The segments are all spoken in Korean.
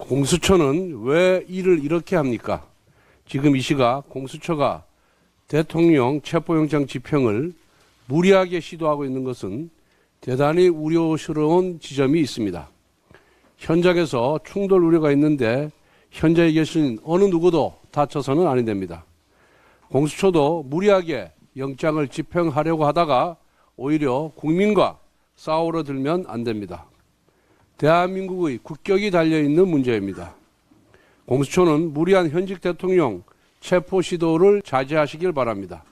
공수처는 왜 일을 이렇게 합니까? 지금 이 시각 공수처가 대통령 체포영장 집행을 무리하게 시도하고 있는 것은 대단히 우려스러운 지점이 있습니다. 현장에서 충돌 우려가 있는데 현장에 계신 어느 누구도 다쳐서는 아니 됩니다. 공수처도 무리하게 영장을 집행하려고 하다가 오히려 국민과 싸우러 들면 안 됩니다. 대한민국의 국격이 달려있는 문제입니다. 공수처는 무리한 현직 대통령 체포 시도를 자제하시길 바랍니다.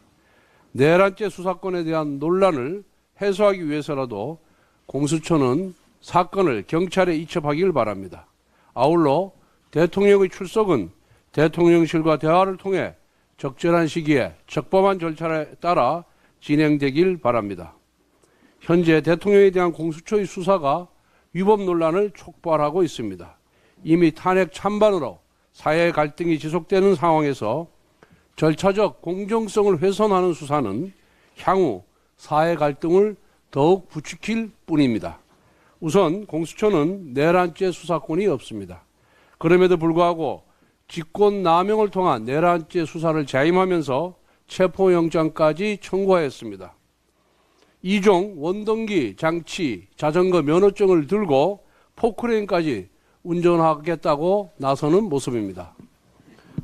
내란죄 수사권에 대한 논란을 해소하기 위해서라도 공수처는 사건을 경찰에 이첩하길 바랍니다. 아울러 대통령의 출석은 대통령실과 대화를 통해 적절한 시기에 적법한 절차에 따라 진행되길 바랍니다. 현재 대통령에 대한 공수처의 수사가 위법 논란을 촉발하고 있습니다. 이미 탄핵 찬반으로 사회 갈등이 지속되는 상황에서 절차적 공정성을 훼손하는 수사는 향후 사회 갈등을 더욱 부추길 뿐입니다. 우선 공수처는 내란죄 수사권이 없습니다. 그럼에도 불구하고 직권남용을 통한 내란죄 수사를 재임하면서 체포영장까지 청구하였습니다. 2종 원동기 장치 자전거 면허증을 들고 포크레인까지 운전하겠다고 나서는 모습입니다.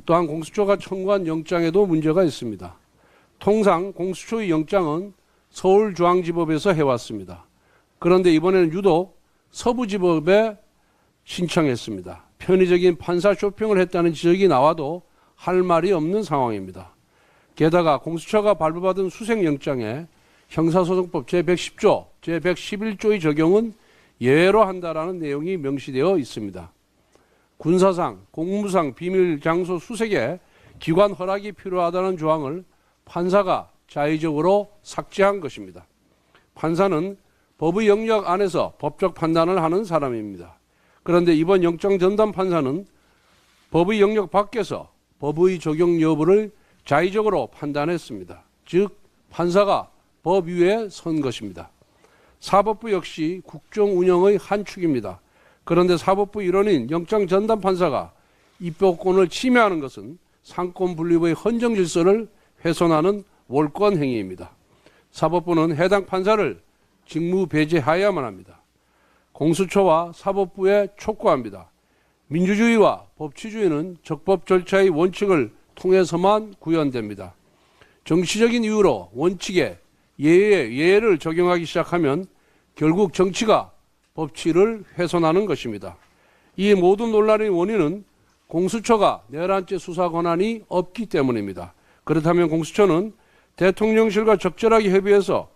또한 공수처가 청구한 영장에도 문제가 있습니다. 통상 공수처의 영장은 서울중앙지법에서 해왔습니다. 그런데 이번에는 유독 서부지법에 신청했습니다. 편의적인 판사 쇼핑을 했다는 지적이 나와도 할 말이 없는 상황입니다. 게다가 공수처가 발부받은 수색영장에 형사소송법 제110조, 제111조의 적용은 예외로 한다라는 내용이 명시되어 있습니다. 군사상, 공무상 비밀 장소 수색에 기관 허락이 필요하다는 조항을 판사가 자의적으로 삭제한 것입니다. 판사는 법의 영역 안에서 법적 판단을 하는 사람입니다. 그런데 이번 영장 전담 판사는 법의 영역 밖에서 법의 적용 여부를 자의적으로 판단했습니다. 즉 판사가 법 위에 선 것입니다. 사법부 역시 국정 운영의 한 축입니다. 그런데 사법부 일원인 영장 전담 판사가 입법권을 침해하는 것은 상권 분립의 헌정 질서를 훼손하는 몰권 행위입니다. 사법부는 해당 판사를 직무 배제하여야만 합니다. 공수처와 사법부에 촉구합니다. 민주주의와 법치주의는 적법 절차의 원칙을 통해서만 구현됩니다. 정치적인 이유로 원칙에 예외를 적용하기 시작하면 결국 정치가 법치를 훼손하는 것입니다. 이 모든 논란의 원인은 공수처가 내란죄 수사 권한이 없기 때문입니다. 그렇다면 공수처는 대통령실과 적절하게 협의해서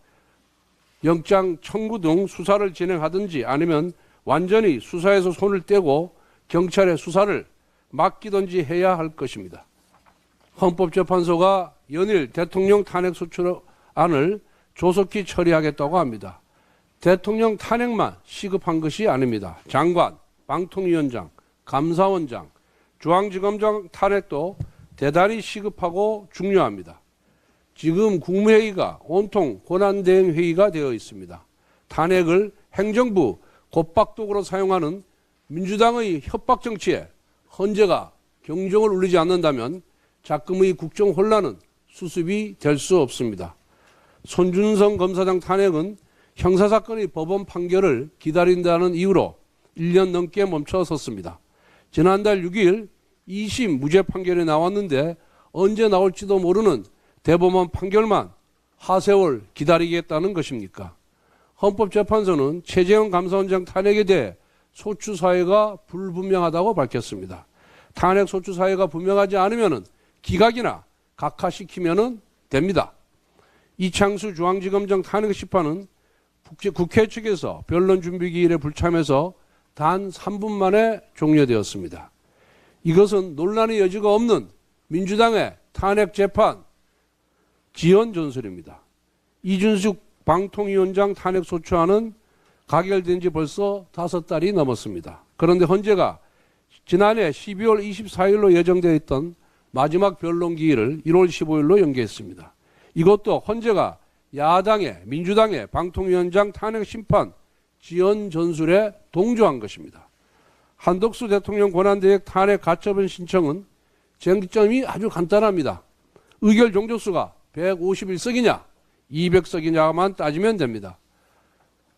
영장 청구 등 수사를 진행하든지 아니면 완전히 수사에서 손을 떼고 경찰의 수사를 맡기든지 해야 할 것입니다. 헌법재판소가 연일 대통령 탄핵소추안을 조속히 처리하겠다고 합니다. 대통령 탄핵만 시급한 것이 아닙니다. 장관, 방통위원장, 감사원장, 중앙지검장 탄핵도 대단히 시급하고 중요합니다. 지금 국무회의가 온통 권한대행회의가 되어 있습니다. 탄핵을 행정부 곧박독으로 사용하는 민주당의 협박정치에 헌재가 경종을 울리지 않는다면 작금의 국정 혼란은 수습이 될 수 없습니다. 손준성 검사장 탄핵은 형사사건의 법원 판결을 기다린다는 이유로 1년 넘게 멈춰섰습니다. 지난달 6일 2심 무죄 판결이 나왔는데 언제 나올지도 모르는 대법원 판결만 하세월 기다리겠다는 것입니까? 헌법재판소는 최재형 감사원장 탄핵에 대해 소추 사유가 불분명하다고 밝혔습니다. 탄핵 소추 사유가 분명하지 않으면 기각이나 각하시키면 됩니다. 이창수 중앙지검장 탄핵 심판은 국회 측에서 변론 준비 기일에 불참해서 단 3분 만에 종료되었습니다. 이것은 논란의 여지가 없는 민주당의 탄핵 재판 지연 전술입니다. 이준숙 방통위원장 탄핵 소추안은 가결된 지 벌써 5달이 넘었습니다. 그런데 헌재가 지난해 12월 24일로 예정되어 있던 마지막 변론 기일을 1월 15일로 연기했습니다. 이것도 헌재가 야당의 민주당의 방통위원장 탄핵 심판 지연 전술에 동조한 것입니다. 한덕수 대통령 권한대행 탄핵 가처분 신청은 쟁점이 아주 간단합니다. 의결 종족수가 151석이냐 200석이냐만 따지면 됩니다.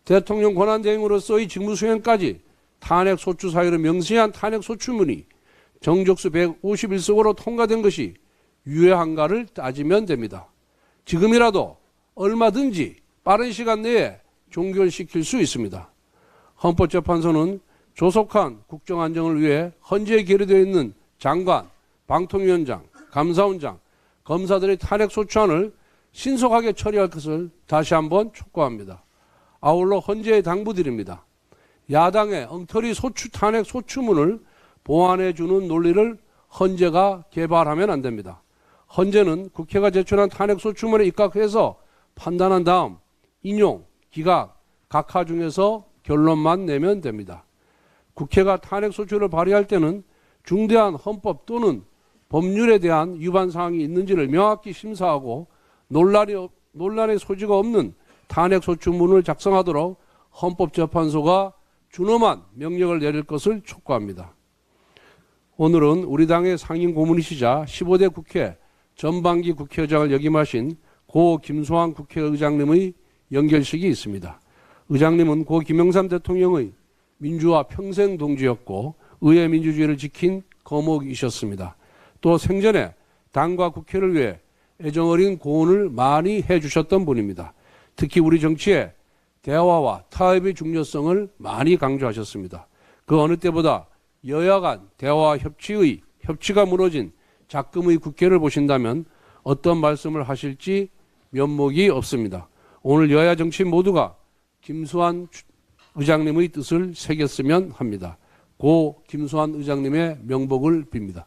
대통령 권한대행으로서의 직무수행까지 탄핵소추 사유로 명시한 탄핵소추문이 정족수 151석으로 통과된 것이 유효한가를 따지면 됩니다. 지금이라도 얼마든지 빠른 시간 내에 종결시킬 수 있습니다. 헌법재판소는 조속한 국정안정을 위해 헌재에 계류되어 있는 장관, 방통위원장, 감사원장, 검사들의 탄핵소추안을 신속하게 처리할 것을 다시 한번 촉구합니다. 아울러 헌재에 당부드립니다. 야당의 엉터리 탄핵 소추문을 보완해주는 논리를 헌재가 개발하면 안 됩니다. 헌재는 국회가 제출한 탄핵 소추문에 입각해서 판단한 다음 인용, 기각, 각하 중에서 결론만 내면 됩니다. 국회가 탄핵 소추를 발의할 때는 중대한 헌법 또는 법률에 대한 위반 사항이 있는지를 명확히 심사하고 논란의 소지가 없는 탄핵 소추문을 작성하도록 헌법재판소가 준엄한 명령을 내릴 것을 촉구합니다. 오늘은 우리 당의 상임 고문이시자 15대 국회 전반기 국회의장을 역임하신 고 김수환 국회의장님의 연결식이 있습니다. 의장님은 고 김영삼 대통령의 민주화 평생 동지였고 의회 민주주의를 지킨 거목이셨습니다. 또 생전에 당과 국회를 위해 애정어린 고언을 많이 해주셨던 분입니다. 특히 우리 정치에 대화와 타협의 중요성을 많이 강조하셨습니다. 그 어느 때보다 여야 간 대화와 협치가 무너진 작금의 국회를 보신다면 어떤 말씀을 하실지 면목이 없습니다. 오늘 여야 정치인 모두가 김수환 의장님의 뜻을 새겼으면 합니다. 고 김수환 의장님의 명복을 빕니다.